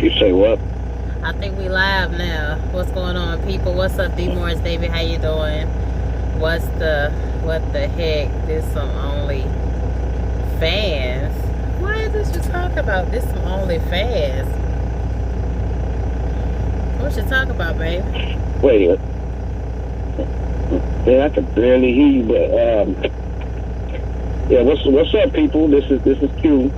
You say what? I think we live now. What's going on, people? What's up, D Morris David? How you doing? What the heck? This some only fans. What is this you talking about? This some only fans. What you talking about, babe? Wait, man, I can barely hear you, but yeah. What's up, people? This is Q.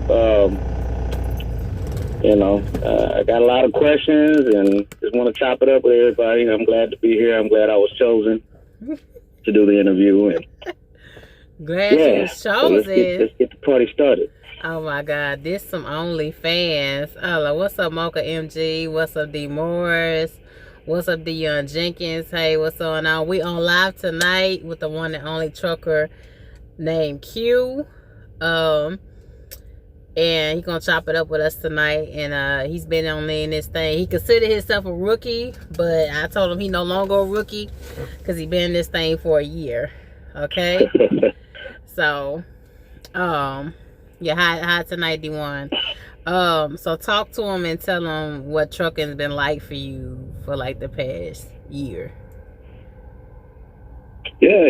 I got a lot of questions and just want to chop it up with everybody. I'm glad to be here. I'm glad I was chosen to do the interview. And Glad you was so chosen. let's get the party started. Oh my God, this some only fans. Oh, what's up, Mocha MG? What's up, D Morris? What's up, Dion Jenkins? Hey, what's going on? We on live tonight with the one and only trucker named Q. And he gonna chop it up with us tonight. And he's been on in this thing. He considered himself a rookie, but I told him he no longer a rookie because he been in this thing for a year. Okay. So, yeah, hi tonight, D1. So talk to him and tell him what trucking's been like for you for like the past year. Yeah,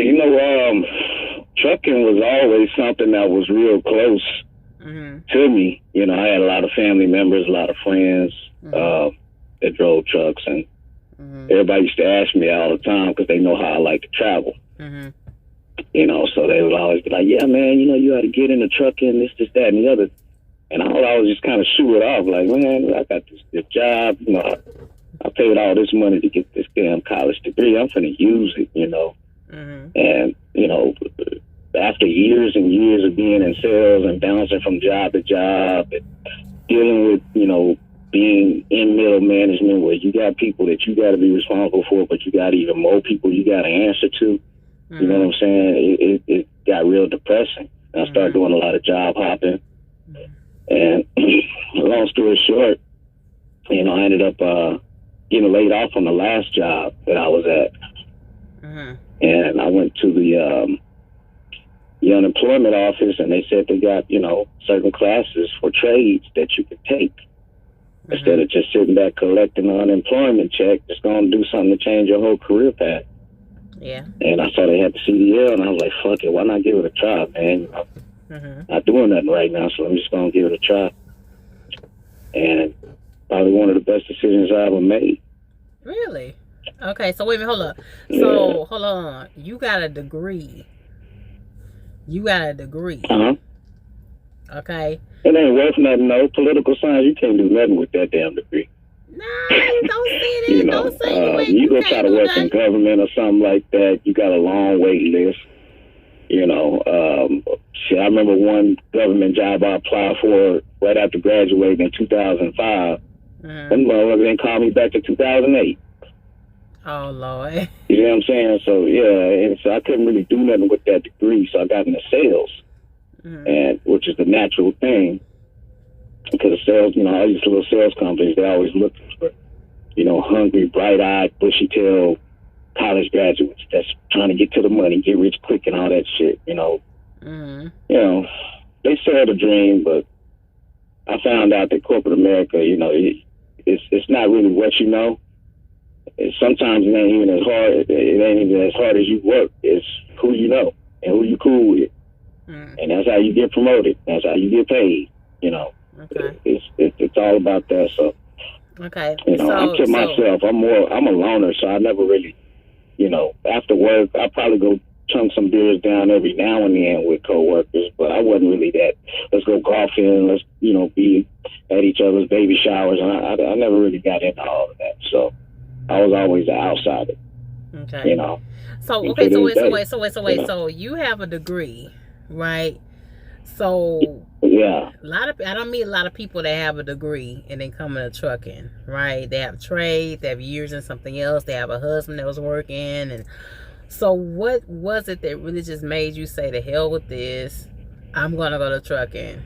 trucking was always something that was real close to me. I had a lot of family members, a lot of friends that drove trucks, and everybody used to ask me all the time because they know how I like to travel. So they would always be like, yeah, man, you ought to get into trucking, this, that, and the other. And I would always just kind of shoo it off, like, man, I got this job, I paid all this money to get this damn college degree. I'm finna use it, And, after years and years of being in sales and bouncing from job to job and dealing with, being in middle management where you got people that you got to be responsible for, but you got even more people you got to answer to. You know what I'm saying? It got real depressing. I started doing a lot of job hopping. And long story short, I ended up getting laid off on the last job that I was at. And I went to the unemployment office, and they said they got, certain classes for trades that you could take. Instead of just sitting back collecting an unemployment check, just going to do something to change your whole career path. Yeah. And I saw they had the CDL, and I was like, fuck it, why not give it a try, man? Not doing nothing right now, so I'm just going to give it a try. And probably one of the best decisions I ever made. Really? Okay, so wait a minute, hold up. So, hold on. You got a degree. Okay. It ain't worth nothing, no. Political science, you can't do nothing with that damn degree. No, don't say that. Don't say you go try to work in government or something like that, you got a long wait list. I remember one government job I applied for right after graduating in 2005. Them motherfuckers didn't call me back to 2008. Oh, Lord. You know what I'm saying? So, yeah, and so I couldn't really do nothing with that degree, so I got into sales, and which is the natural thing. Because of sales, all these little sales companies, they always look for, hungry, bright-eyed, bushy-tailed college graduates that's trying to get to the money, get rich quick and all that shit, They sell the dream, but I found out that corporate America, it's not really what you know. Sometimes it ain't even as hard. It ain't even as hard as you work. It's who you know and who you cool with, and that's how you get promoted. That's how you get paid. Okay. It's all about that. So, okay. I'm to myself. I'm a loner, so I never really, after work, I probably go chunk some beers down every now and then with coworkers, but I wasn't really that. Let's go golfing. Let's be at each other's baby showers, and I never really got into all of that. So I was always an outsider. Okay. So okay. So wait. So you have a degree, right? So yeah, I don't meet a lot of people that have a degree and then come into trucking, right? They have a trade, they have years in something else, they have a husband that was working, and so what was it that really just made you say, to hell with this, I'm gonna go to trucking?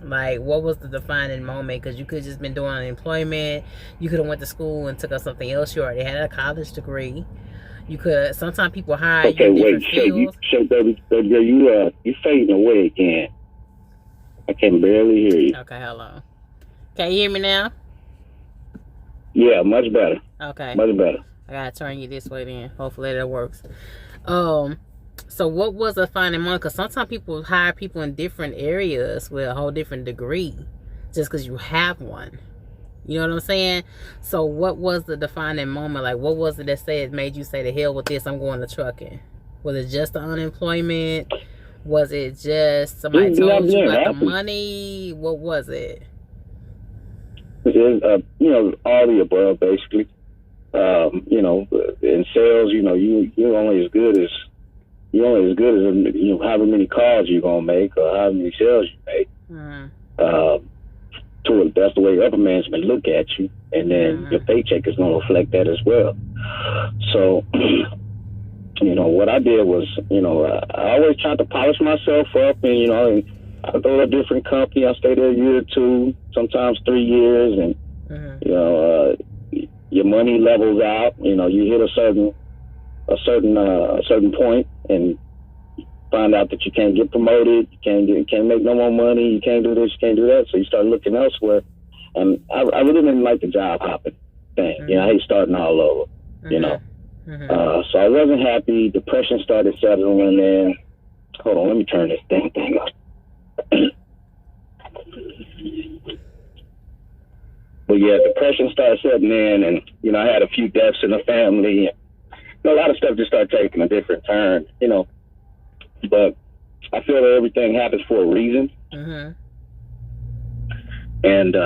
Like, what was the defining moment? Because you could have just been doing unemployment, you could have went to school and took up something else, you already had a college degree. You could. Sometimes people hire you in different fields. You fading away again. I can barely hear you. Okay, hello. Can you hear me now? Yeah, much better. Okay. Much better. I gotta turn you this way then. Hopefully that works. So what was the finding moment? Because sometimes people hire people in different areas with a whole different degree just because you have one. You know what I'm saying? So what was the defining moment? Like, what was it that made you say, the hell with this, I'm going to trucking? Was it just the unemployment? Was it just somebody told you about the money? What was it? All the above, basically. In sales, you're only as good as however many calls you're gonna make or how many sales you make. Mm-hmm. That's the way upper management look at you, and then your paycheck is gonna reflect that as well. So, what I did was, I always tried to polish myself up, and I go to a different company. I stayed there a year or two, sometimes 3 years, and your money levels out. You hit a certain point, and find out that you can't get promoted, you can't make no more money, you can't do this, you can't do that. So you start looking elsewhere. And I really didn't like the job hopping thing. Mm-hmm. I hate starting all over. So I wasn't happy. Depression started settling in. Hold on, let me turn this thing off. But yeah, depression started setting in, and I had a few deaths in the family. A lot of stuff just started taking a different turn. But I feel that everything happens for a reason. Mm-hmm. And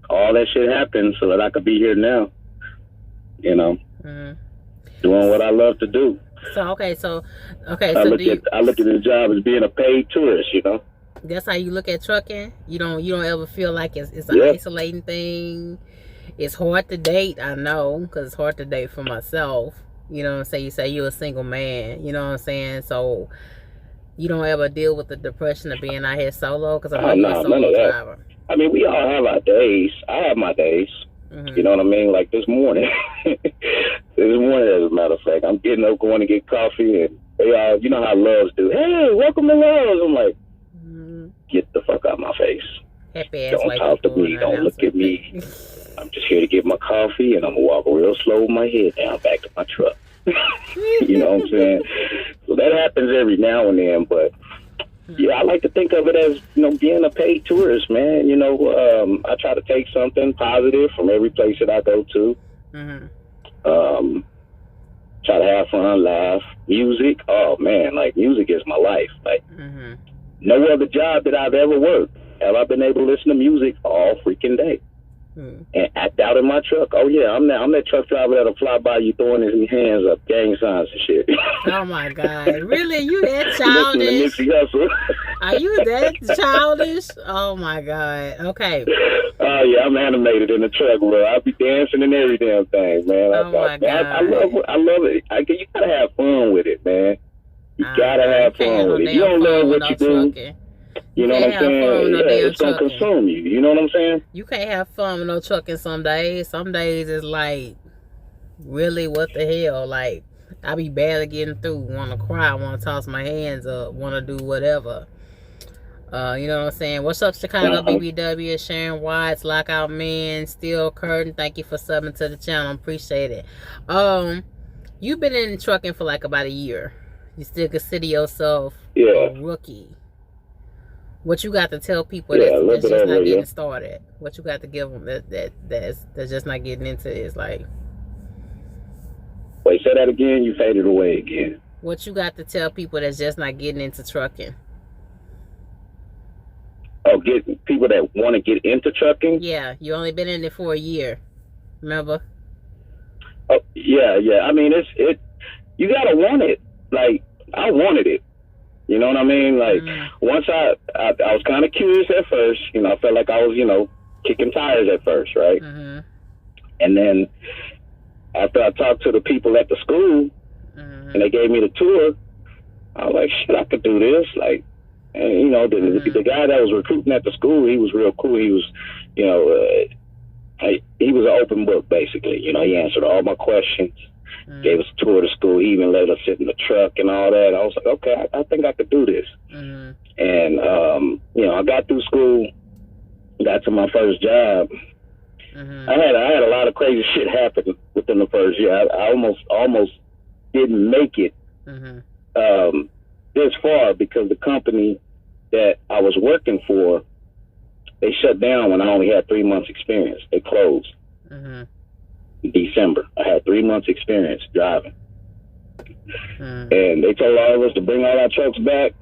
all that shit happened so that I could be here now. Doing what I love to do. I look at the job as being a paid tourist. That's how you look at trucking. You don't ever feel like it's an isolating thing. It's hard to date. I know, because it's hard to date for myself. You know what I'm saying? You say you're a single man. You know what I'm saying? So you don't ever deal with the depression of being out here solo? Because I'm not a solo driver. I mean, we all have our days. I have my days. Mm-hmm. You know what I mean? Like this morning. As a matter of fact, I'm getting up, going to get coffee, and they all, you know how Loves do. Hey, welcome to Loves. I'm like, get the fuck out of my face. Don't talk to me. Don't look at me. I'm just here to get my coffee, and I'm going to walk real slow with my head down back to my truck. You know what I'm saying? So that happens every now and then, but yeah, I like to think of it as, being a paid tourist, man. I try to take something positive from every place that I go to. Mm-hmm. Try to have fun, laugh. Music, oh man, like music is my life. Like no other job that I've ever worked have I been able to listen to music all freaking day. And act out in my truck. Oh yeah, I'm that truck driver that'll fly by you throwing his hands up, gang signs and shit. Oh my God, really? You that childish? Are you that childish? Oh my God. Okay. Oh yeah, I'm animated in the truck, bro. I be dancing and every damn thing, man. Oh my God. I love it. You gotta have fun with it, man. You gotta have fun with it. You don't love what you do. You know what I'm saying? It's gonna consume you. You know what I'm saying? You can't have fun with no trucking some days. Some days it's like, really, what the hell? Like, I be barely getting through. Want to cry, want to toss my hands up, want to do whatever. You know what I'm saying? What's up, Chicago BBW? Sharon Watts, Lockout Man, Steel Curtain. Thank you for subbing to the channel. Appreciate it. You've been in trucking for like about a year. You still consider yourself a rookie. What you got to tell people that's just not getting started? What you got to give them that's just not getting into is like... Wait, say that again. You faded away again. What you got to tell people that's just not getting into trucking? Oh, get people that want to get into trucking? Yeah, you only been in it for a year. Remember? Oh, yeah. I mean, you gotta want it. Like, I wanted it. You know what I mean? Like, once I was kind of curious at first. I felt like I was, kicking tires at first, right? Mm-hmm. And then after I talked to the people at the school, and they gave me the tour, I was like, shit, I could do this. Like, and, the guy that was recruiting at the school, he was real cool. He was, he was an open book, basically. He answered all my questions. Gave us a tour of the school. He even let us sit in the truck and all that. I was like, okay, I think I could do this. And, I got through school, got to my first job, I had a lot of crazy shit happen within the first year. I almost didn't make it this far because the company that I was working for, they shut down when I only had 3 months experience. They closed in December. I had 3 months experience driving. And they told all of us to bring all our trucks back.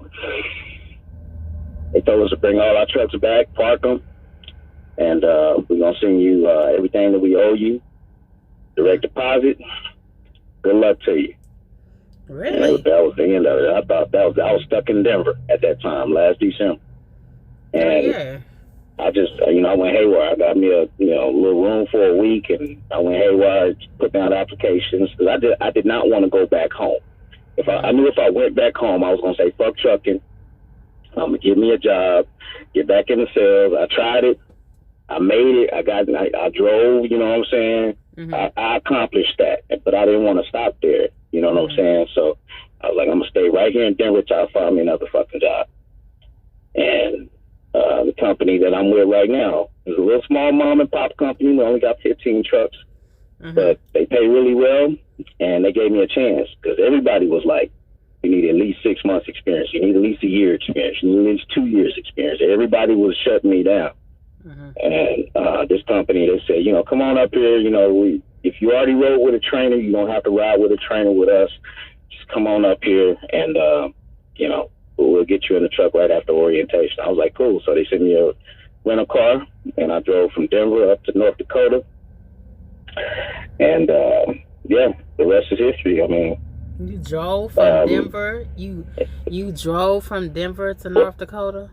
They told us to bring all our trucks back, park them, and we're going to send you everything that we owe you, direct deposit. Good luck to you. Really? And that was the end of it. I thought I was stuck in Denver at that time, last December. And I just, I went haywire. I got me a little room for a week, and I went haywire, put down applications, because I did not want to go back home. I knew if I went back home, I was going to say, fuck trucking. I'm going to give me a job, get back into sales. I tried it. I made it. I drove, you know what I'm saying? I accomplished that, but I didn't want to stop there. You know what I'm saying? So I was like, I'm going to stay right here in Denver till I find me another fucking job. And the company that I'm with right now is a little small mom and pop company. We only got 15 trucks, but they pay really well, and they gave me a chance because everybody was like, you need at least 6 months experience. You need at least a year experience. You need at least 2 years experience. Everybody was shutting me down. And this company, they said, come on up here. If you already rode with a trainer, you don't have to ride with a trainer with us. Just come on up here and, we'll get you in the truck right after orientation. I was like, cool. So they sent me a rental car, and I drove from Denver up to North Dakota. And, the rest is history. I mean, you drove from Denver? You drove from Denver to North Dakota?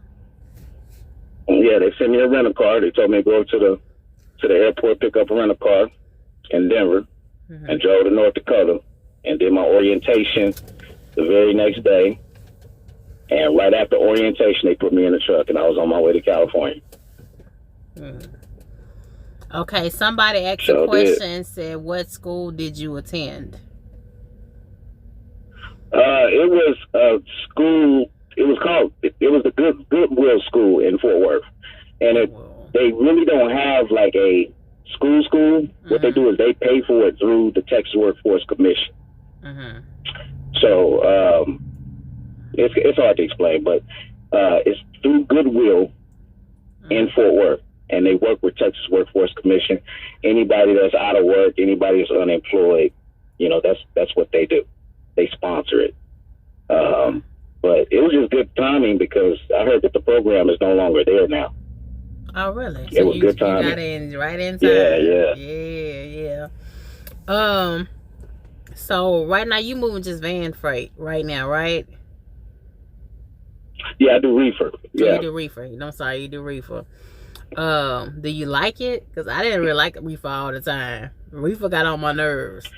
Yeah, they sent me a rental car. They told me to go to the airport, pick up a rental car in Denver, and drove to North Dakota, and did my orientation the very next day. And right after orientation, they put me in the truck, and I was on my way to California. Okay, somebody asked a question, said, what school did you attend? It was a school. It was the Goodwill School in Fort Worth. And they really don't have like a school. What they do is they pay for it through the Texas Workforce Commission. So it's hard to explain, but it's through Goodwill in Fort Worth. And they work with Texas Workforce Commission. Anybody that's out of work, anybody that's unemployed, that's what they do. They sponsor it. But it was just good timing because I heard that the program is no longer there now. Oh, really? It was good timing. You got in right in time. Yeah. So right now you moving just van freight right now, right? Yeah, I do reefer. Yeah, you do reefer. You do reefer. Do you like it? Because I didn't really like reefer all the time. Reefer got on my nerves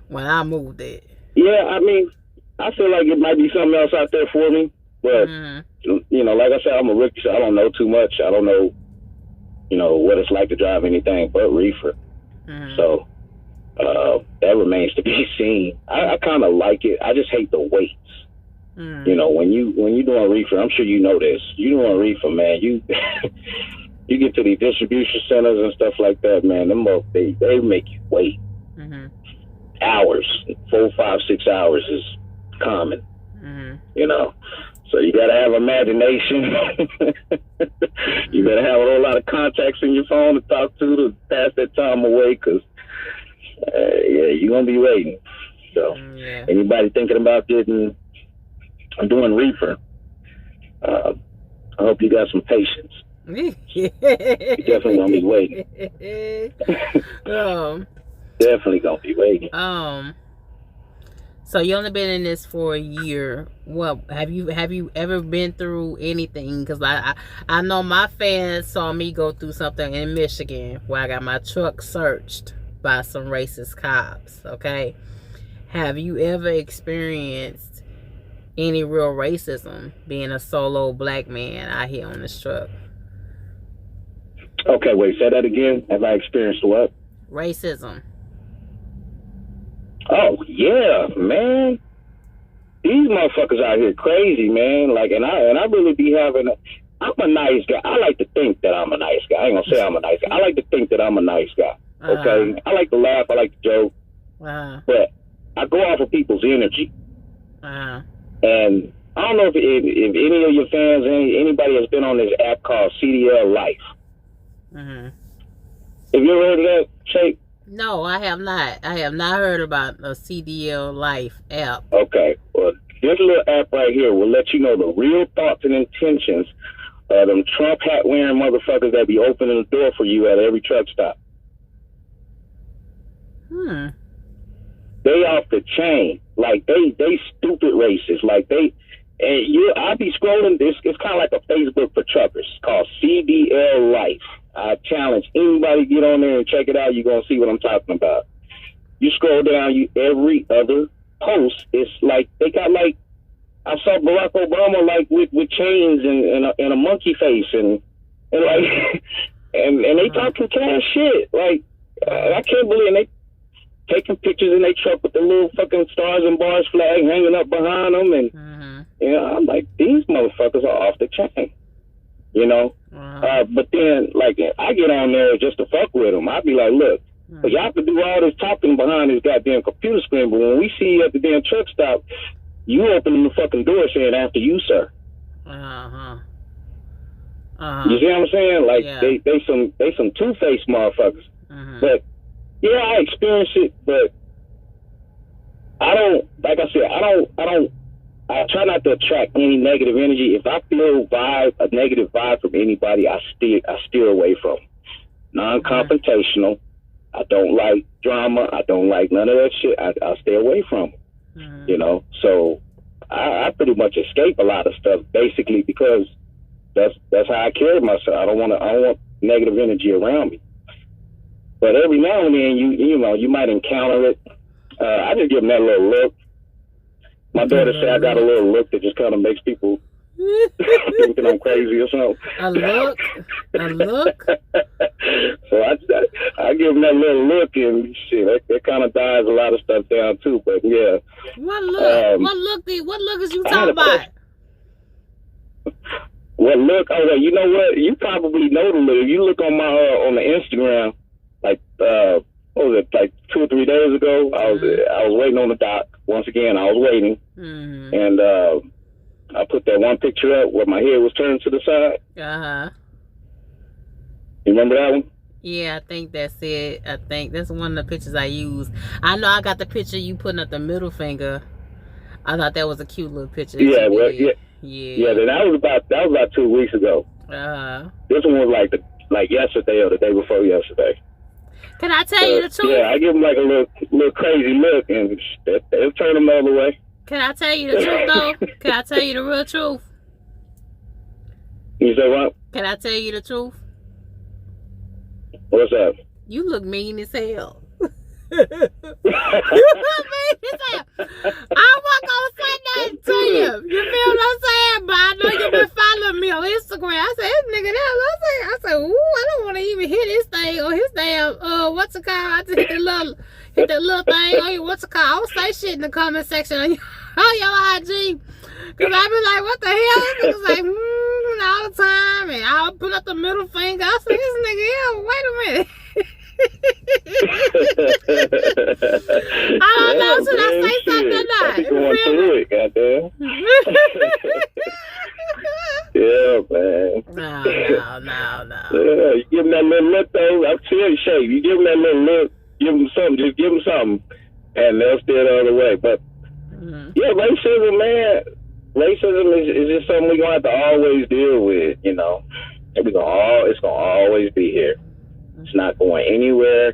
when I moved it. Yeah, I mean, I feel like it might be something else out there for me. But, like I said, I'm a rookie, so I don't know too much. I don't know, what it's like to drive anything but reefer. So that remains to be seen. I kind of like it. I just hate the weights. When you doing reefer, I'm sure you know this. You doing reefer, man. You you get to these distribution centers and stuff like that, man. They make you wait hours. 4, 5, 6 hours is common. So you gotta have imagination. You better have a whole lot of contacts in your phone to talk to pass that time away, because you're gonna be waiting. So anybody thinking about doing reefer, I hope you got some patience. You definitely gonna be waiting. Definitely gonna be waiting. So you only been in this for a year. What have you ever been through anything? Because I know my fans saw me go through something in Michigan where I got my truck searched by some racist cops. Okay, have you ever experienced any real racism being a solo black man out here on this truck? Okay, wait, say that again. Have I experienced what? Racism. Oh yeah, man. These motherfuckers out here crazy, man. Like, and I really be having I'm a nice guy. I like to think that I'm a nice guy. I ain't gonna say I'm a nice guy. I like to think that I'm a nice guy. Okay, I like to laugh. I like to joke. But I go off of people's energy. And I don't know if any of your fans, anybody has been on this app called CDL Life. Have you ever heard of that, Shay? No, I have not. I have not heard about a CDL Life app. Okay. Well, this little app right here will let you know the real thoughts and intentions of them Trump hat wearing motherfuckers that be opening the door for you at every truck stop. They off the chain. Like they stupid racist. Like I be scrolling this. It's kind of like a Facebook for truckers called CDL Life. I challenge anybody to get on there and check it out. You're going to see what I'm talking about. You scroll down, every other post, it's like, they got like, I saw Barack Obama like with chains and a monkey face and like, and they talking cash shit. Like, I can't believe they taking pictures in their truck with the little fucking stars and bars flag hanging up behind them. And, you know, I'm like, these motherfuckers are off the chain. You know, but then like I get on there just to fuck with them. I be like, look, but y'all can do all this talking behind this goddamn computer screen, but when we see you at the damn truck stop, you open the fucking door saying after you, sir. You see what I'm saying? Like they some two-faced motherfuckers. But yeah, I experience it, but I don't. Like I said, I try not to attract any negative energy. If I feel a negative vibe from anybody, I steer away from. Non-confrontational. I don't like drama. I don't like none of that shit. I stay away from. You know, so I pretty much escape a lot of stuff basically because that's how I carry myself. I don't want negative energy around me. But every now and then you know you might encounter it. I just give them that little look. My daughter said I got a little look that just kind of makes people think that I'm crazy or something. A look? So I give them that little look and shit. That kind of dies a lot of stuff down too. But yeah. What look? What look is you talking about? What look? Oh, you know what? You probably know the look. If you look on my on the Instagram, like what was it, like 2 or 3 days ago? I was waiting on the dock. Once again, I was waiting, and I put that one picture up where my head was turned to the side. You remember that one? Yeah, I think that's it. I think that's one of the pictures I used. I know I got the picture you putting up the middle finger. I thought that was a cute little picture. Yeah, well, yeah. Then that was about 2 weeks ago. This one was like yesterday or the day before yesterday. Can I tell you the truth? Yeah, I give them like a little crazy look, and they'll turn them the other way. Can I tell you the truth, though? Can I tell you the real truth? You say what? Can I tell you the truth? What's up? You look mean as hell. You look mean as hell. I wasn't gonna say nothing to you. You feel what I'm saying? But I know you've been following me on Instagram. I said, this nigga there. I said, ooh, I don't want to even hit his thing or his damn, what's it called? I just hit the little thing on you. What's it called? I don't say shit in the comment section on your IG. Cause I be like, what the hell? This nigga's like, all the time. And I'll put up the middle finger. I said, this nigga here, wait a minute. I don't know, should I say something or not? I'm going through it, goddamn. Yeah, man. No. Yeah, you give him that little look, though. I'm telling you, Shay, you give him that little look, give him something, just give him something, and they'll steer the other way. But, yeah, racism, man, racism is just something we're going to have to always deal with, you know. And it's going to always be here. It's not going anywhere.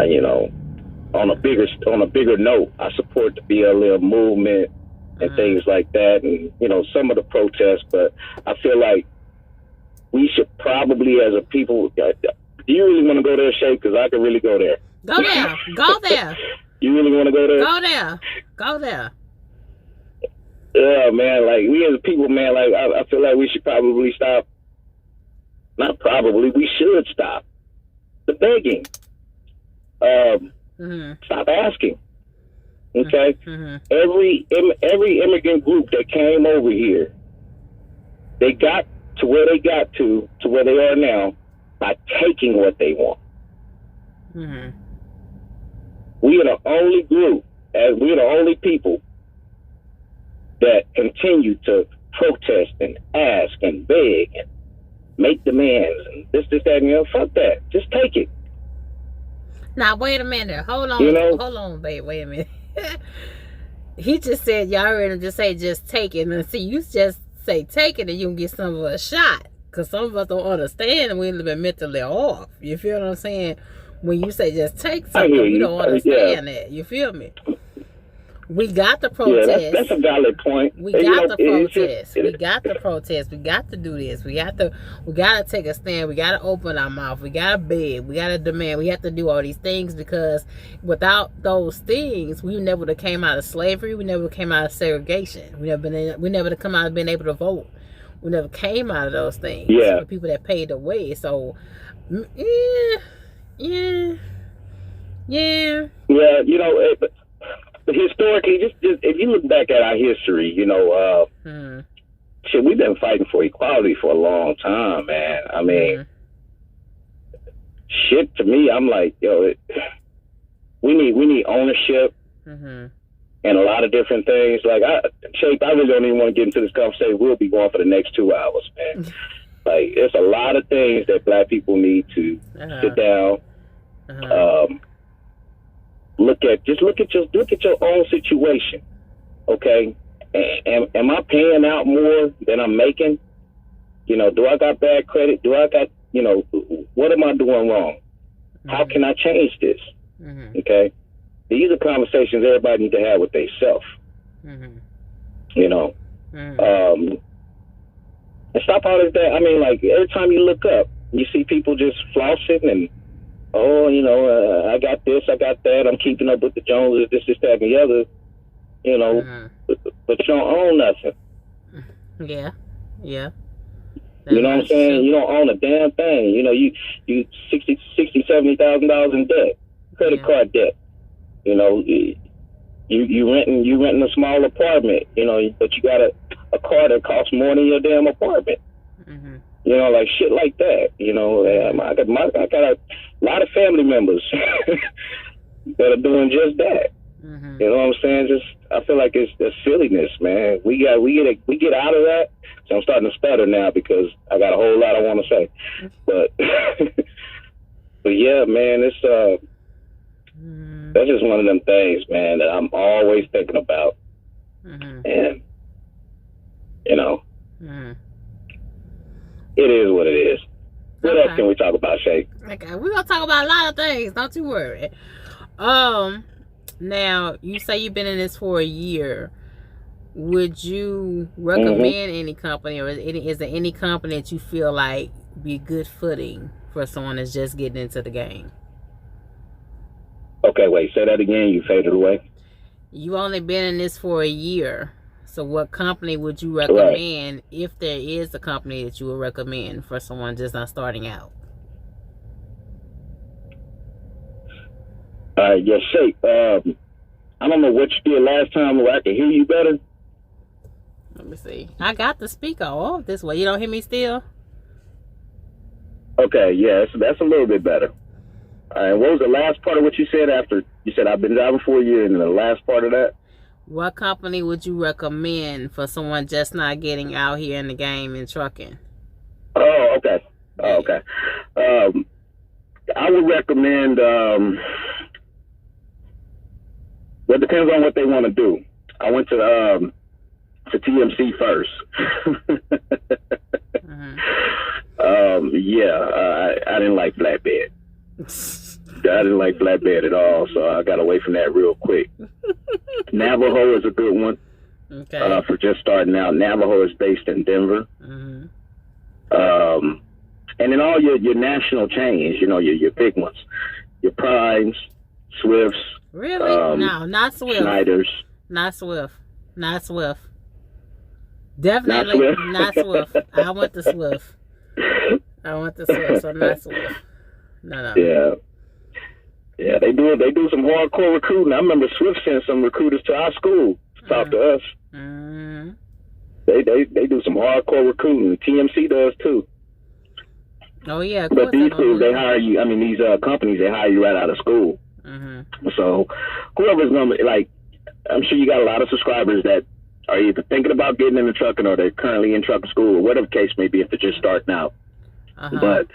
You know, on a bigger note, I support the BLM movement and things like that, and you know, some of the protests. But I feel like we should probably, as a people, do you really want to go there, Shay? Because I could really go there. Go there. You really want to go there? Go there. Yeah, man. Like we as people, man. Like I feel like we should probably stop. Not probably, we should stop the begging. Stop asking. Okay? Every immigrant group that came over here They got to where they got to where they are now by taking what they want. Mm-hmm. We are the only group, as we are the only people that continue to protest and ask and beg and make demands and this, that, and the other. Fuck that. Just take it. Now, wait a minute. Hold on. Hold on, babe. Wait a minute. He just said, y'all heard him just say, just take it. And see, you just say, take it, and you can get some of us shot. Because some of us don't understand, and we're a little bit mentally off. You feel what I'm saying? When you say just take something, we don't understand that. You feel me? We got the protest. Yeah, that's a valid point. We got the protest. We got the protest. We got to do this. We got to take a stand. We got to open our mouth. We got to beg. We got to demand. We have to do all these things, because without those things, we never would have came out of slavery. We never came out of segregation. We never come out of being able to vote. We never came out of those things. Yeah. For people that paid the way. So, yeah. You know. Historically, just if you look back at our history, you know, shit, we've been fighting for equality for a long time, man. I mean, shit, to me, I'm like, yo, we need ownership and a lot of different things. Like, Shape, I really don't even want to get into this conversation. We'll be going for the next 2 hours, man. Like, it's a lot of things that Black people need to sit down. Look at your own situation, okay? Am I paying out more than I'm making? You know, do I got bad credit? Do I got, you know, what am I doing wrong? How can I change this? Okay, these are conversations everybody needs to have with themselves. You know, and stop all this. That I mean, like every time you look up, you see people just flossing and. Oh, you know, I got this, I got that. I'm keeping up with the Joneses, this, that, and the other. You know, but you don't own nothing. Yeah. You know what I'm saying? You don't own a damn thing. You know, you $70,000 in debt, credit card debt. You know, you renting a small apartment. You know, but you got a car that costs more than your damn apartment. You know, like shit like that. You know, I got a lot of family members that are doing just that. You know what I'm saying? Just I feel like it's a silliness, man. We get out of that. So I'm starting to stutter now because I got a whole lot I want to say. But but yeah, man, it's that's just one of them things, man, that I'm always thinking about. And you know. It is what it is. What else can we talk about, Shay? Okay, we're gonna talk about a lot of things. Don't you worry. Now you say you've been in this for a year. Would you recommend any company, or is there any company that you feel like be good footing for someone that's just getting into the game? Okay, wait. Say that again. You faded away. You only been in this for a year. So what company would you recommend, if there is a company that you would recommend for someone just not starting out? Yes, Shape. I don't know what you did last time where I could hear you better. Let me see. I got the speaker off this way. You don't hear me still? Okay, yeah, that's a little bit better. All right, what was the last part of what you said after you said I've been driving for a year, and the last part of that? What company would you recommend for someone just not getting out here in the game in trucking? Oh, okay. I would recommend, well, it depends on what they want to do. I went to TMC first. I didn't like flatbed. I didn't like flatbed at all, so I got away from that real quick. Navajo is a good one for just starting out. Navajo is based in Denver. And then all your national chains, you know, your big ones, your Primes, Swifts. Really? No, not Swift. Schneiders. Not Swift. Definitely not Swift. I went to Swift. So not Swift. No. Yeah, they do some hardcore recruiting. I remember Swift sent some recruiters to our school to talk to us. They they do some hardcore recruiting. TMC does too. Oh yeah, but these schools they hire you. I mean, these companies they hire you right out of school. Mm-hmm. So whoever's gonna like, I'm sure you got a lot of subscribers that are either thinking about getting into trucking or they're currently in trucking school or whatever the case may be if they're just starting out. Uh-huh. But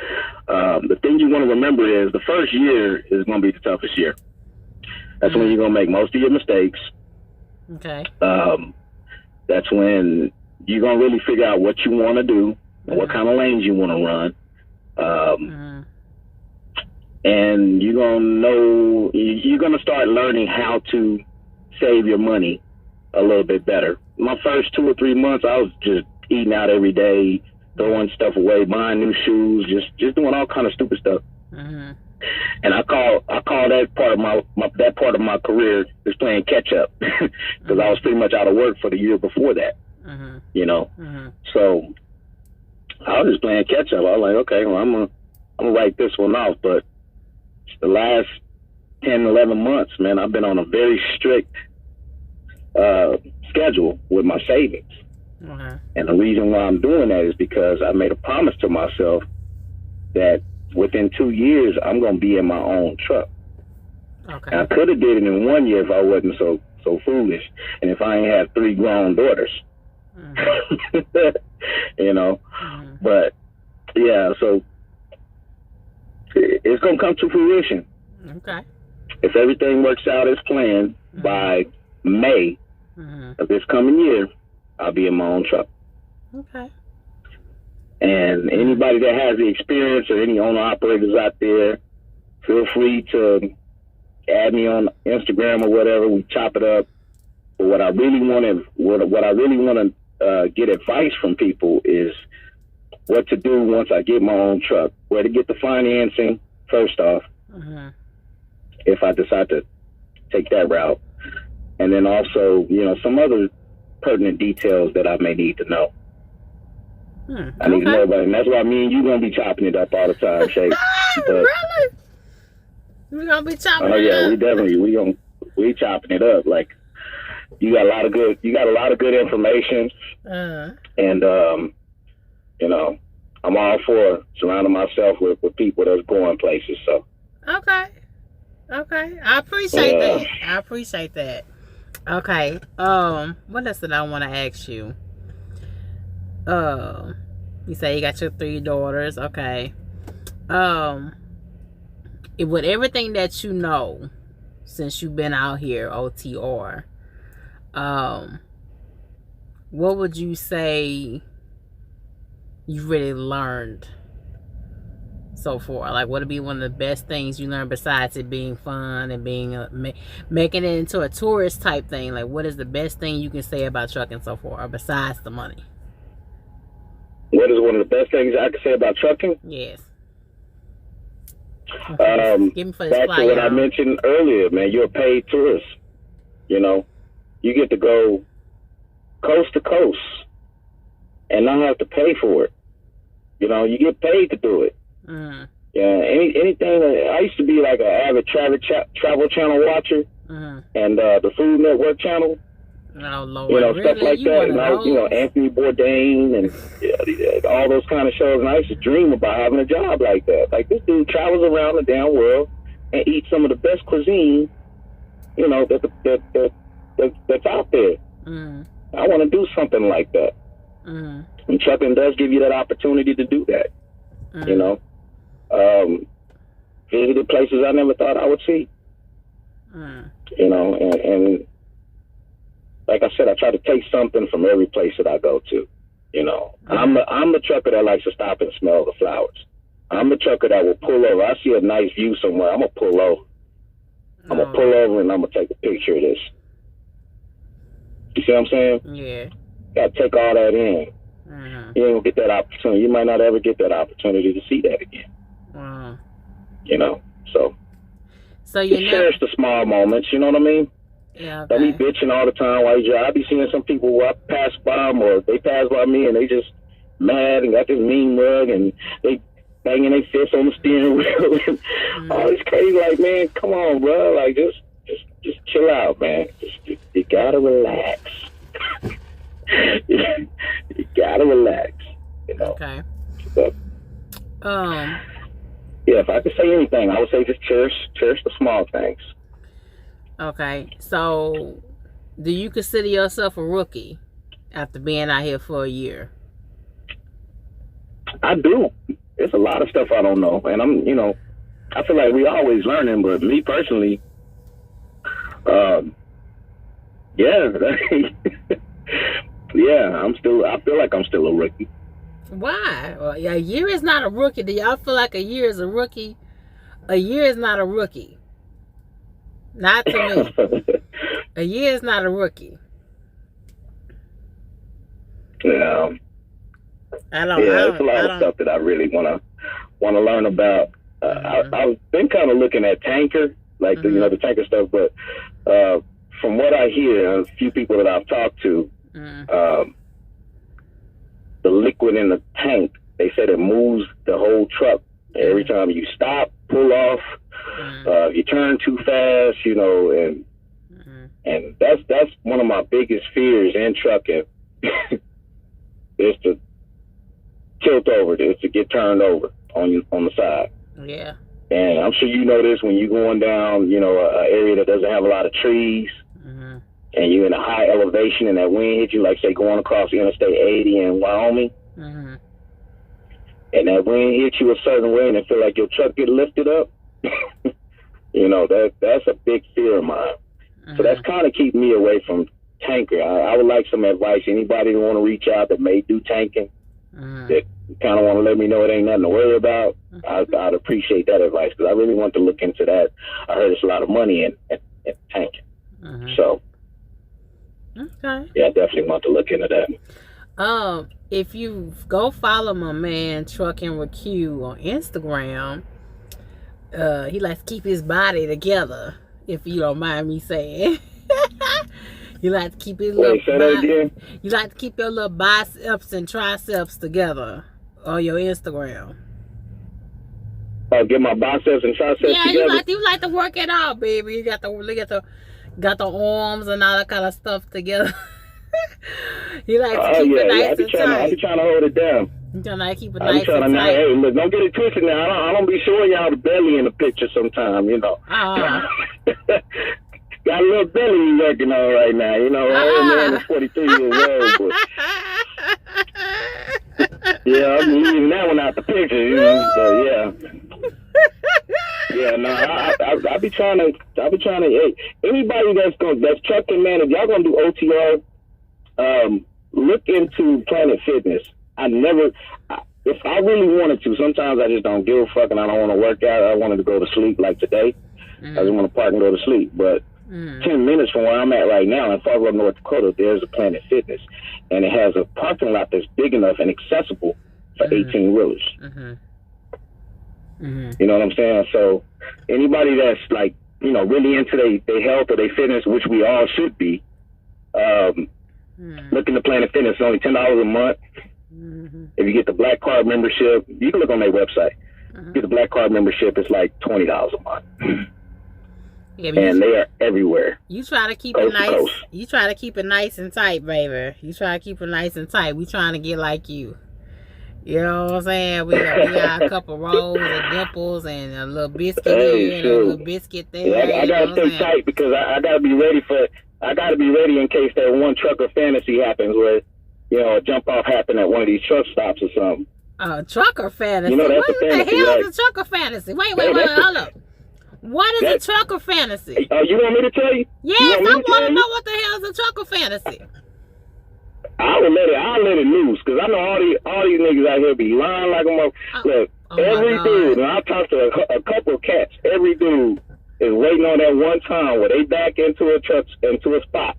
the thing you want to remember is the first year is going to be the toughest year. That's when you're going to make most of your mistakes. Okay. That's when you're going to really figure out what you want to do, what kind of lanes you want to run. And you're going to start learning how to save your money a little bit better. My first 2 or 3 months, I was just eating out every day, throwing stuff away, buying new shoes, just doing all kind of stupid stuff. And I call that part of my career is playing catch up because I was pretty much out of work for the year before that. You know, so I was just playing catch up. I was like, okay, well, I'm gonna write this one off. But the last 10, 11 months, man, I've been on a very strict schedule with my savings. And the reason why I'm doing that is because I made a promise to myself that within 2 years I'm going to be in my own truck. And I could have did it in 1 year if I wasn't so foolish and if I ain't had 3 grown daughters. You know, but yeah, so it's going to come to fruition. If everything works out as planned by May of this coming year, I'll be in my own truck. And anybody that has the experience or any owner operators out there, feel free to add me on Instagram or whatever. We chop it up. But what I really want to get advice from people is what to do once I get my own truck, where to get the financing first off, if I decide to take that route. And then also, you know, some other pertinent details that I may need to know. I need to know about it. And that's why me and you going to be chopping it up all the time, Shay. Really? We're going to be chopping it up? Oh, yeah, we chopping it up. Like, you got a lot of good information. And, you know, I'm all for surrounding myself with people that's going places, so. Okay. I appreciate that. Okay. What else did I want to ask you? You say you got your 3 daughters. Okay. With everything that you know since you've been out here, OTR, what would you say you really learned so far? Like, what would be one of the best things you learned besides it being fun and being making it into a tourist type thing? Like, what is the best thing you can say about trucking so far, besides the money? What is one of the best things I can say about trucking? Yes. Give me for this back to what I mentioned earlier, man. You're a paid tourist. You know, you get to go coast to coast and not have to pay for it. You know, you get paid to do it. Yeah, anything. I used to be like an avid travel channel watcher, and the Food Network channel. Oh, Lord. You know, stuff like that. And you know, Anthony Bourdain and all those kind of shows. And I used to dream about having a job like that. Like, this dude travels around the damn world and eats some of the best cuisine, you know, that's out there. I want to do something like that. And trucking does give you that opportunity to do that. You know, visited places I never thought I would see. You know, and like I said, I try to take something from every place that I go to. You know, I'm the trucker that likes to stop and smell the flowers. I'm the trucker that will pull over. I see a nice view somewhere, I'm gonna pull over. I'm gonna pull over and I'm gonna take a picture of this. You see what I'm saying? Yeah. Gotta take all that in. You ain't gonna get that opportunity. You might not ever get that opportunity to see that again. You know, so you cherish the small moments. You know what I mean? Yeah. Okay. Don't be bitching all the time while you drive. I be seeing some people who I pass by them or they pass by me and they just mad and got this mean mug and they banging their fists on the steering wheel and all this crazy. Like, man, come on, bro. Like, just chill out, man. You gotta relax. You gotta relax, you know. Okay. But, yeah, if I could say anything, I would say just cherish the small things. Okay. So, do you consider yourself a rookie after being out here for a year? I do. There's a lot of stuff I don't know, and I'm, you know, I feel like we always learning. But me personally, yeah, yeah, I feel like I'm still a rookie. Why? Well, a year is not a rookie. Do y'all feel like a year is a rookie? A year is not a rookie. Not to me. A year is not a rookie. Yeah. There's a lot of stuff that I really want to learn about. I've been kind of looking at tanker, like the, you know, the tanker stuff, but from what I hear, a few people that I've talked to, the liquid in the tank, they said it moves the whole truck. Every time you stop, pull off, you turn too fast, you know, and that's one of my biggest fears in trucking is to tilt over, is to get turned over on the side. Yeah. And I'm sure you know this when you're going down, you know, an area that doesn't have a lot of trees, and you're in a high elevation, and that wind hits you, like say going across Interstate 80 in Wyoming, and that wind hits you a certain way, and it feel like your truck get lifted up. You know, that's a big fear of mine. So that's kind of keeping me away from tanker. I would like some advice. Anybody that want to reach out that may do tanking, that kind of want to let me know it ain't nothing to worry about, I'd appreciate that advice, because I really want to look into that. I heard there's a lot of money in tanking. So, okay. Yeah, I definitely want to look into that. If you go follow my man Trucking with Q on Instagram, he likes to keep his body together, if you don't mind me saying. You like to keep his you like to keep your little biceps and triceps together on your Instagram. Oh, get my biceps and triceps together? Yeah, you like to work it out, baby. You got the arms and all that kind of stuff together. You like to keep it nice and tight. I be trying to hold it down. You trying to keep it nice and tight. Hey, look, don't get it twisted now. I don't be showing y'all the belly in the picture sometime, you know. Got a little belly working on right now, you know. Old man is 43 years old, but yeah, I'm leaving that one out the picture, you know. So yeah. Yeah, no, I be trying to. Hey, anybody that's trucking, man, if y'all gonna do OTR, look into Planet Fitness. If I really wanted to, sometimes I just don't give a fuck and I don't want to work out. I wanted to go to sleep like today. I just want to park and go to sleep, but 10 minutes from where I'm at right now in Fargo, North Dakota, there's a Planet Fitness, and it has a parking lot that's big enough and accessible for 18-wheelers. You know what I'm saying? So anybody that's like, you know, really into their health or their fitness, which we all should be, look into Planet Fitness. It's only $10 a month. If you get the Black Card membership, you can look on their website. Get the Black Card membership, it's like $20 a month. Yeah, and they are everywhere. You try to keep it nice. You try to keep it nice and tight, baby. You try to keep it nice and tight. We trying to get like you. You know what I'm saying? We got a couple rolls and dimples and a little biscuit here and a little biscuit there. Yeah, I gotta stay tight because I gotta be ready in case that one trucker fantasy happens where, you know, a jump off happened at one of these truck stops or something. Trucker fantasy. You know, that's what a fantasy, the hell right? is a trucker fantasy? Wait, hold up. What is a trucker fantasy? You want me to tell you? Yes, I want to know what the hell is a trucker fantasy. I'll let it loose, because I know all these niggas out here be lying like a motherfucker. Look, every dude, and I talked to a couple of cats, every dude is waiting on that one time where they back into a spot,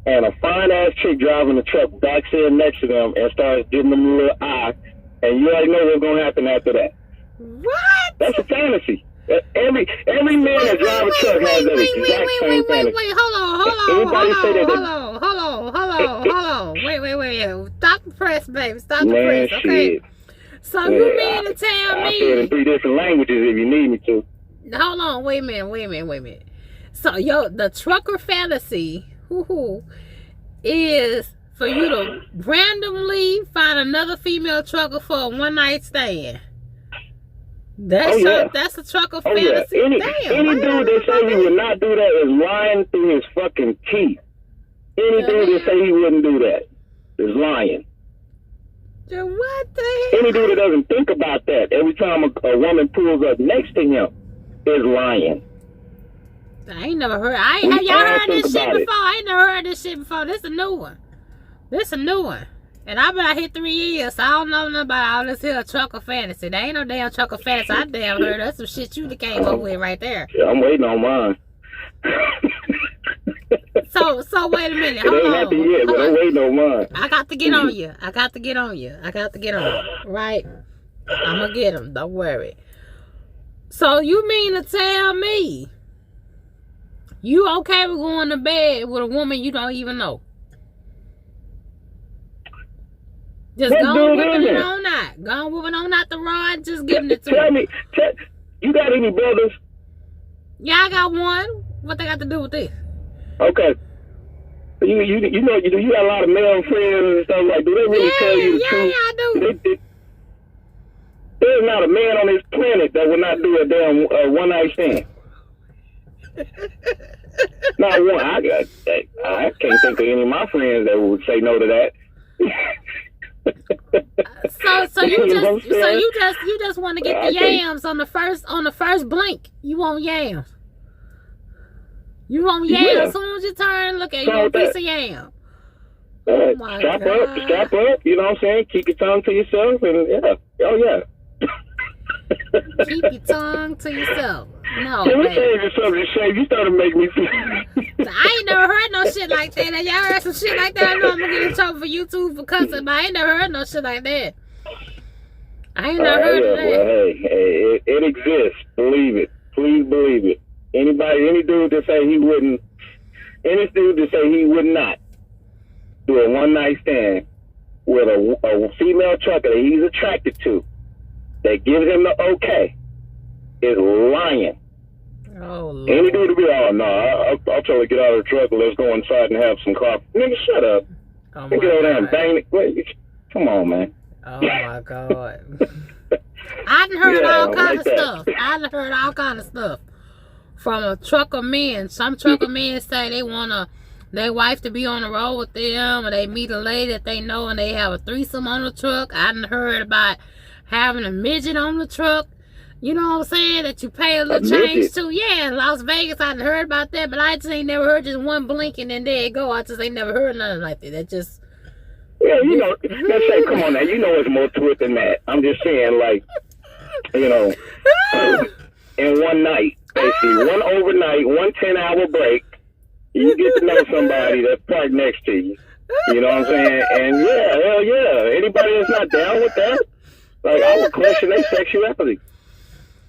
and a fine ass chick driving the truck backs in next to them and starts giving them a little eye, and you already know what's gonna happen after that. What? That's a fantasy. Every man that drives a truck has that exact same fantasy. Hold on. Wait. Stop the press, baby. Stop the press, okay? Shit. So you mean to tell me... I said it in 3 different languages if you need me to. Hold on, wait a minute. So, the trucker fantasy, is for you to randomly find another female trucker for a one-night stand. That's a trucker fantasy. Yeah. Any dude that say he would not do that is lying through his fucking teeth. Any dude that say he wouldn't do that is lying. What the hell? Any dude that doesn't think about that every time a woman pulls up next to him is lying. I ain't never heard. Have y'all heard this shit before? I ain't never heard this shit before. This a new one. And I've been out here 3 years, so I don't know nothing about all this here trucker fantasy. There ain't no damn trucker fantasy. I damn heard that's some shit you came up with right there. Yeah, I'm waiting on mine. So wait a minute. Hold on. It ain't happened yet, but I'm waiting on mine. I got to get on you. Right? I'm going to get him. Don't worry. So you mean to tell me you okay with going to bed with a woman you don't even know? Just go whipping it on out. Go whipping on out the rod, just giving it to him. You got any brothers? Yeah, I got one. What they got to do with this? Okay. You know you got a lot of male friends and stuff like. Do they really tell you the truth? Yeah, I do. There's not a man on this planet that would not do a damn one night stand. Not one. I can't think of any of my friends that would say no to that. So you just want to get the yams on the first blink. You want yams. You want yams as soon as you turn and look at you want a piece of yam. Oh my God. Strap up, you know what I'm saying? Keep your tongue to yourself and Keep your tongue to yourself. No, let me tell you something, Shay. You started to make me feel. I ain't never heard no shit like that. And y'all heard some shit like that. I know I'm gonna get in trouble for YouTube for cussing, but I ain't never heard no shit like that. I ain't never heard of that. Well, hey, it exists. Believe it. Please believe it. Any dude that say he wouldn't, any dude that say he would not do a one night stand with a female trucker that he's attracted to, that gives him the okay, is lying. Oh, Lord. Any dude to be, I'll try to get out of the truck and let's go inside and have some coffee. Nigga, shut up. Oh, my God. Bang it. Wait, come on, man. Oh, my God. I done heard all kind of stuff. I done heard all kind of stuff from a trucker men. Some trucker men say they want their wife to be on the road with them, or they meet a lady that they know and they have a threesome on the truck. I done heard about having a midget on the truck. You know what I'm saying? That you pay a little change to. Yeah, in Las Vegas, I done heard about that, but I just ain't never heard just one blink and then there it go. I just ain't never heard nothing like that. That just... Yeah, you know, let's say, come on now, you know there's more to it than that. I'm just saying, like, you know, in one night, basically, one overnight, 1 10-hour break, you get to know somebody that's parked next to you. You know what I'm saying? And yeah, hell yeah. Anybody that's not down with that, like, I would question their sexuality.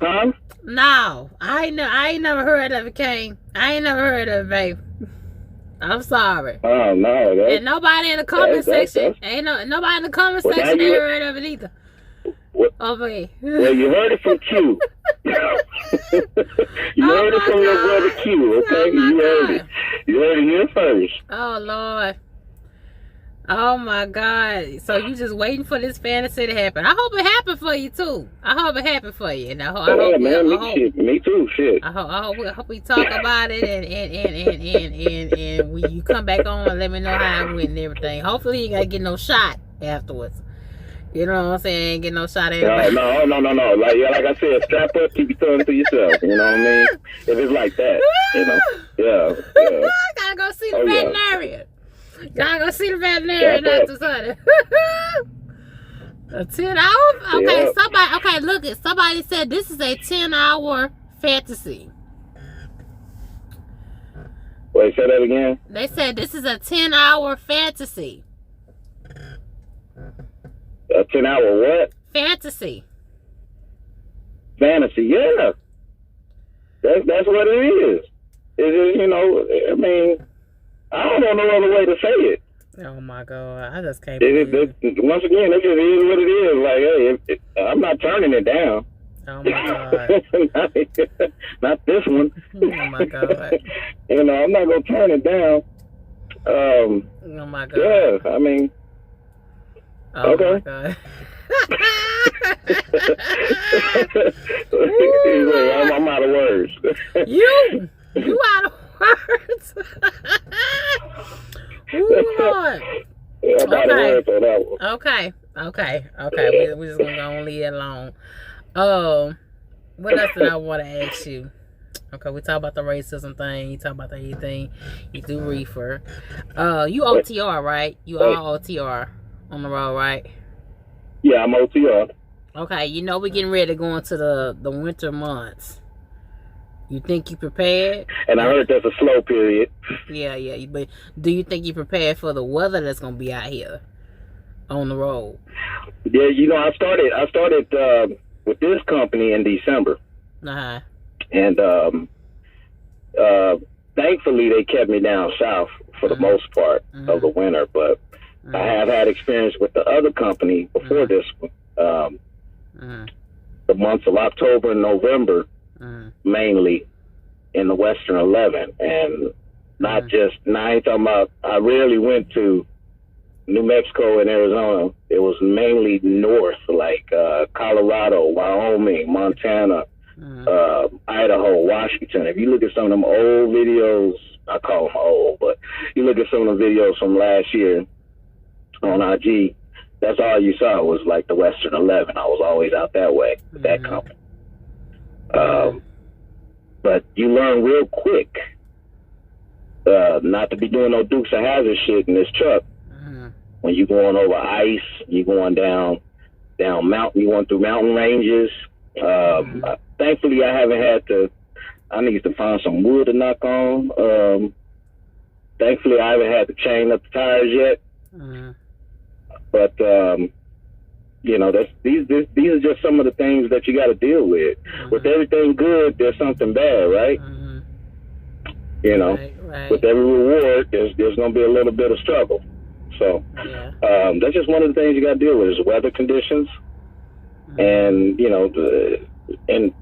Huh? No, I ain't never heard of it, Kane. I ain't never heard of it, babe. I'm sorry. Oh no! And nobody in the comment section nobody in the comment section ain't heard of it either. Over here. Well, you heard it from Q. You heard it from your brother Q. Okay, you heard it. You heard it here first. Oh Lord. Oh my God. So you just waiting for this fantasy to happen. I hope it happened for you too. I hope it happened for you. And Me too. Shit. I hope we talk about it and when you come back on and let me know how it went and everything. Hopefully you gotta get no shot afterwards. You know what I'm saying? Get no shot at everybody. No. Like I said, strap up, keep your tongue to yourself. You know what I mean? If it's like that, you know. Yeah. I gotta go see the veterinarian. Y'all go see the veterinarian after Sunday. A 10 hour? Okay, yeah. Somebody said this is a 10-hour fantasy. Wait, say that again? They said this is a 10-hour fantasy. A 10-hour what? Fantasy, yeah. That's what it is. It is, you know, I mean, I don't know no other way to say it. Oh my God, I just can't. Once again, it just is what it is. Like, hey, I'm not turning it down. Oh my God. Not this one. Oh my God. You know, I'm not gonna turn it down. Oh my God. Yeah, I mean. Oh okay. My God. I'm out of words. You out of words. Ooh, Lord. Yeah, I'm out of words on that one. Okay. We're just gonna go and leave it alone. What else did I want to ask you? Okay, we talk about the racism thing. You talk about the anything. You do reefer. You OTR, right? You all OTR on the road, right? Yeah, I'm OTR. Okay, you know we're getting ready to go into the winter months. You think you prepared? And I heard there's a slow period. Yeah. But do you think you prepared for the weather that's gonna be out here on the road? Yeah, you know, I started with this company in December. Uh-huh. And thankfully they kept me down south for the most part of the winter, but I have had experience with the other company before this one. The months of October and November, mainly in the Western 11, and not just. Now I ain't talking about. I rarely went to New Mexico and Arizona. It was mainly north, like Colorado, Wyoming, Montana, Idaho, Washington. If you look at some of them old videos, I call them old, but you look at some of the videos from last year on IG, that's all you saw was like the Western 11. I was always out that way with that company. But you learn real quick not to be doing no Dukes of Hazzard shit in this truck. When you going over ice, you going down mountain, you going through mountain ranges. Thankfully, I haven't had to. I need to find some wood to knock on. Thankfully, I haven't had to chain up the tires yet. But you know, these are just some of the things that you got to deal with. With everything good, there's something bad, right? You know, right. With every reward, there's going to be a little bit of struggle. So that's just one of the things you got to deal with is weather conditions, and you know, and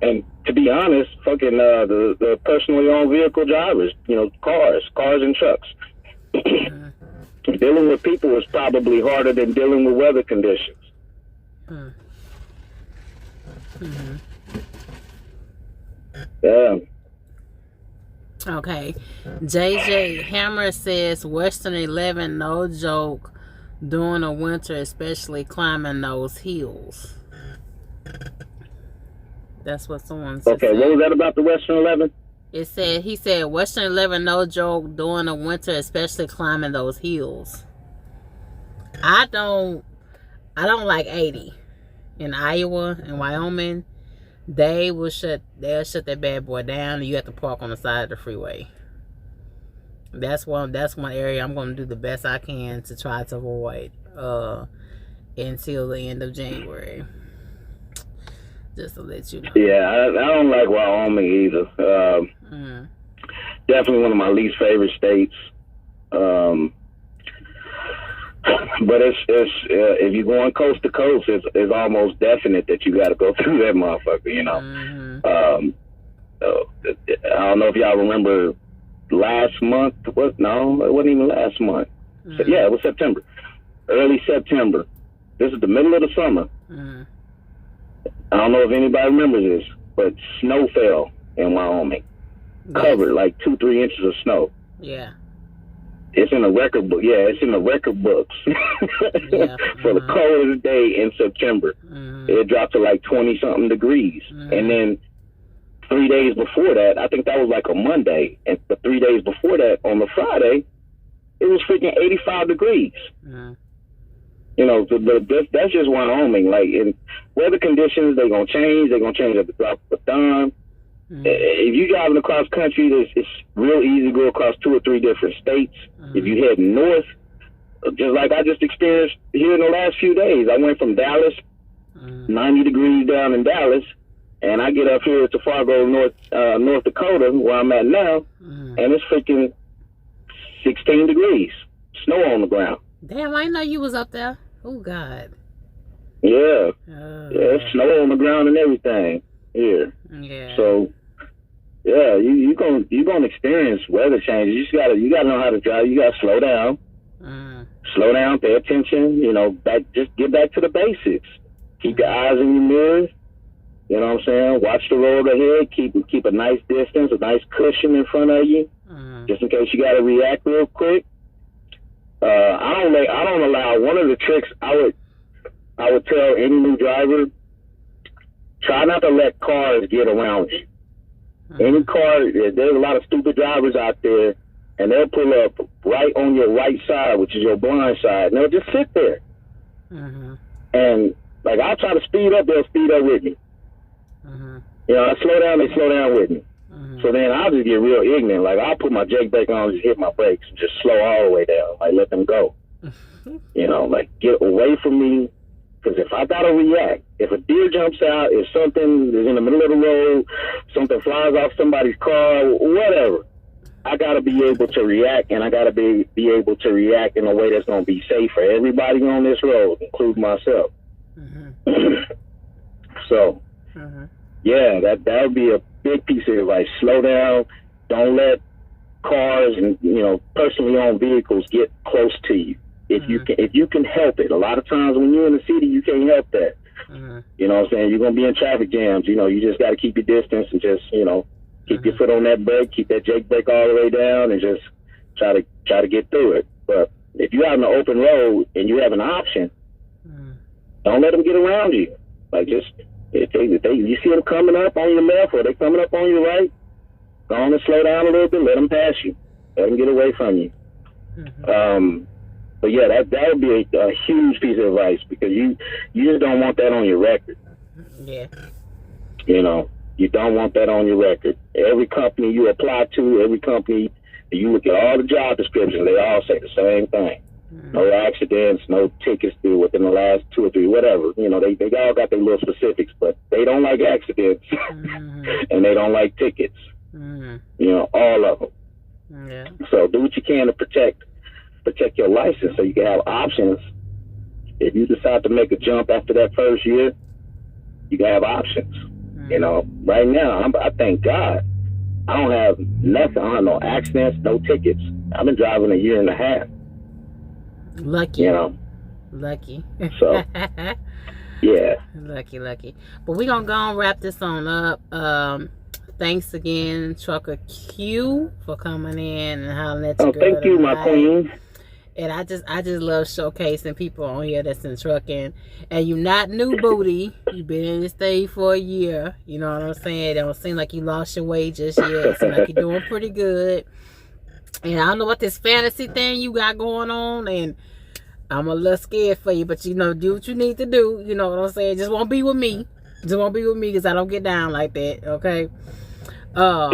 to be honest, fucking the personally owned vehicle drivers, you know, cars and trucks. Dealing with people is probably harder than dealing with weather conditions. Yeah. Okay. JJ Hammer says Western 11, no joke, during the winter, especially climbing those hills. That's what someone said. Okay, what was that about the Western 11? He said Western 11, no joke, during the winter, especially climbing those hills. I don't like 80 in Iowa and Wyoming. They'll shut that bad boy down, and you have to park on the side of the freeway. That's one area I'm going to do the best I can to try to avoid until the end of January. Just to let you know. Yeah, I don't like Wyoming either. Definitely one of my least favorite states. But it's if you're going coast to coast, it's almost definite that you got to go through that motherfucker. You know. I don't know if y'all remember last month. No, it wasn't even last month. So, yeah, it was September, early September. This is the middle of the summer. I don't know if anybody remembers this, but snow fell in Wyoming. Covered like 2-3 inches of snow. Yeah. It's in the record book. Yeah, it's in the record books for the coldest day in September. It dropped to like 20-something degrees. And then 3 days before that, I think that was like a Monday. And the 3 days before that, on the Friday, it was freaking 85 degrees. You know, that's just Wyoming. Like, in weather conditions, they're going to change. They're going to change at the drop of a dime. If you're driving across country, it's real easy to go across 2 or 3 different states. If you head north, just like I just experienced here in the last few days, I went from Dallas, 90 degrees down in Dallas, and I get up here to Fargo, North Dakota, where I'm at now, and it's freaking 16 degrees, snow on the ground. Damn, I didn't know you was up there. Oh, God. Yeah. Yeah, it's snow on the ground and everything here. Yeah. So, Yeah, you gonna experience weather changes. You gotta know how to drive. You gotta slow down. Slow down, pay attention, just get back to the basics. Keep your eyes in your mirror, you know what I'm saying? Watch the road ahead, keep a nice distance, a nice cushion in front of you, just in case you gotta react real quick. I don't allow, one of the tricks I would tell any new driver, try not to let cars get around you. Any car, there's a lot of stupid drivers out there, and they'll pull up right on your right side, which is your blind side, and they'll just sit there. And, like, I'll try to speed up, they'll speed up with me. I slow down, they slow down with me. So then I'll just get real ignorant. Like, I'll put my jake brake on, just hit my brakes, and just slow all the way down. Like, let them go. Like, get away from me. Because if I gotta react, if a deer jumps out, if something is in the middle of the road, something flies off somebody's car, whatever, I gotta be able to react, and I gotta be able to react in a way that's gonna be safe for everybody on this road, including myself. So, yeah, that would be a big piece of advice. Slow down. Don't let cars and personally owned vehicles get close to you. If you can help it. A lot of times when you're in the city, you can't help that. You know what I'm saying? You're gonna be in traffic jams. You just got to keep your distance and just keep your foot on that brake, keep that jake brake all the way down, and just try to get through it. But if you're out on the open road and you have an option, don't let them get around you. Like, just if you see them coming up on your left or they coming up on your right, go on and slow down a little bit. Let them pass you. Let them get away from you. But yeah, that would be a huge piece of advice, because you just don't want that on your record. Yeah. You don't want that on your record. Every company you apply to, every company, you look at all the job descriptions, they all say the same thing. No accidents, no tickets due within the last 2 or 3, whatever. They all got their little specifics, but they don't like accidents and they don't like tickets. All of them. Yeah. So do what you can to protect your license, so you can have options. If you decide to make a jump after that first year, you can have options. Right now, I thank God I don't have nothing. I don't have no accidents, no tickets. I've been driving 1.5 years. Lucky. Lucky. So, yeah. Lucky. But we're going to go and wrap this on up. Thanks again, Trucker Q, for coming in and hollering at you. Thank you, my queen. And I just love showcasing people on here that's in trucking. And you're not new booty. You've been in this thing for 1 year. You know what I'm saying? It don't seem like you lost your way just yet. It seems like you're doing pretty good. And I don't know what this fantasy thing you got going on. And I'm a little scared for you. But, do what you need to do. You know what I'm saying? Just won't be with me. Just won't be with me, because I don't get down like that. Okay? I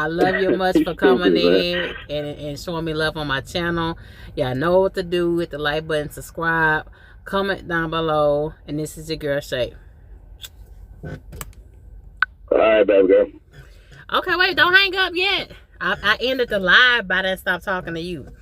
love you much for coming in and showing me love on my channel. Y'all know what to do. Hit the like button, subscribe, comment down below, and this is your girl Shay. All right, baby girl. Okay, wait, don't hang up yet. I ended the live by then stop talking to you.